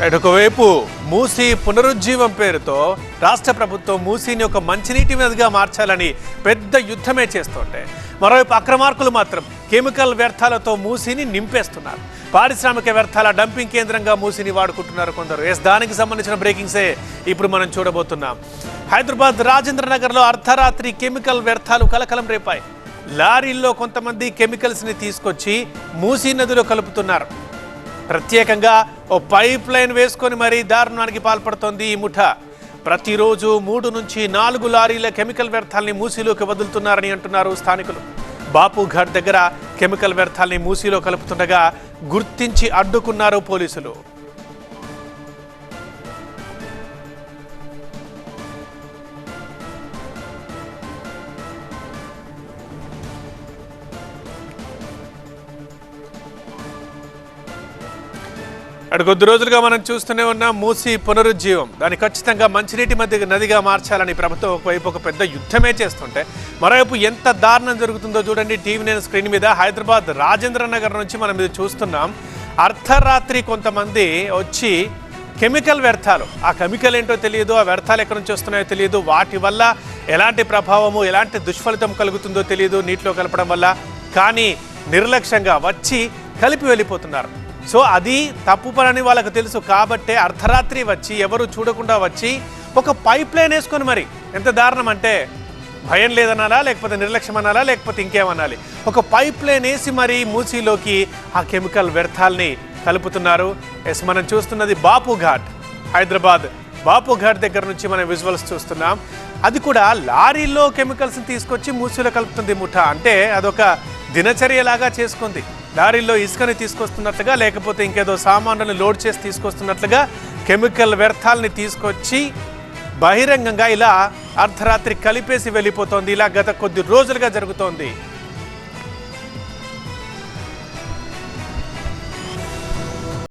ఒకవైపు మూసీ పునరుజ్జీవం పేరుతో రాష్ట్ర ప్రభుత్వం మూసీని ఒక మంచినీటి నదిగా మార్చాలని పెద్ద యుద్ధమే చేస్తుంటే, మరోవైపు అక్రమార్కులు మాత్రం కెమికల్ వ్యర్థాలతో మూసీని నింపేస్తున్నారు. పారిశ్రామిక వ్యర్థాల డంపింగ్ కేంద్రంగా మూసీని వాడుకుంటున్నారు కొందరు. దానికి సంబంధించిన బ్రేకింగ్సే ఇప్పుడు మనం చూడబోతున్నాం. హైదరాబాద్ రాజేంద్ర నగర్లో అర్ధరాత్రి కెమికల్ వ్యర్థాలు కలకలం రేపాయి. లారీల్లో కొంతమంది కెమికల్స్ని తీసుకొచ్చి మూసీ నదిలో కలుపుతున్నారు. ప్రత్యేకంగా ఓ పైప్ లైన్ వేసుకొని మరీ దారుణానికి పాల్పడుతోంది ఈ ముఠా. ప్రతిరోజు 3 నుంచి 4 లారీల కెమికల్ వ్యర్థాలని మూసీలోకి వదులుతున్నారని అంటున్నారు స్థానికులు. బాపుఘాట్ దగ్గర కెమికల్ వ్యర్థాలని మూసీలో కలుపుతుండగా గుర్తించి అడ్డుకున్నారు పోలీసులు. కొద్ది రోజులుగా మనం చూస్తూనే ఉన్న మూసీ పునరుజ్జీవం, దాన్ని ఖచ్చితంగా మంచినీటి నదిగా మార్చాలని ప్రభుత్వం ఒకవైపు ఒక పెద్ద యుద్ధమే చేస్తుంటే, మరోవైపు ఎంత దారుణం జరుగుతుందో చూడండి. టీవీ నేను స్క్రీన్ మీద హైదరాబాద్ రాజేంద్ర నగర్ నుంచి మనం ఇది చూస్తున్నాం. అర్ధరాత్రి కొంతమంది వచ్చి కెమికల్ వ్యర్థాలు, ఆ కెమికల్ ఏంటో తెలియదు, ఆ వ్యర్థాలు ఎక్కడి నుంచి వస్తున్నాయో తెలియదు, వాటి వల్ల ఎలాంటి ప్రభావము ఎలాంటి దుష్ఫలితం కలుగుతుందో తెలియదు నీటిలో కలపడం వల్ల, కానీ నిర్లక్ష్యంగా వచ్చి కలిపి వెళ్ళిపోతున్నారు. సో అది తప్పు పని వాళ్ళకు తెలుసు కాబట్టే అర్ధరాత్రి వచ్చి ఎవరు చూడకుండా వచ్చి ఒక పైప్ లైన్ వేసుకొని, మరి ఎంత దారుణం అంటే భయం లేదనాలా, లేకపోతే నిర్లక్ష్యం అనాలా, లేకపోతే ఇంకేమనాలి, ఒక పైప్ లైన్ వేసి మరి మూసీలోకి ఆ కెమికల్ వ్యర్థాలని కలుపుతున్నారు. మనం చూస్తున్నది బాపుఘాట్, హైదరాబాద్ బాపుఘాట్ దగ్గర నుంచి మనం విజువల్స్ చూస్తున్నాం. అది కూడా లారీల్లో కెమికల్స్ని తీసుకొచ్చి మూసీలో కలుపుతుంది ముఠా. అంటే అదొక దినచర్యలాగా చేసుకుంది. లారీల్లో ఇసుకని తీసుకొస్తున్నట్లుగా, లేకపోతే ఇంకేదో సామాన్లను లోడ్ చేసి తీసుకొస్తున్నట్లుగా కెమికల్ వ్యర్థాలని తీసుకొచ్చి బహిరంగంగా ఇలా అర్ధరాత్రి కలిపేసి వెళ్ళిపోతోంది. ఇలా గత కొద్ది రోజులుగా జరుగుతోంది.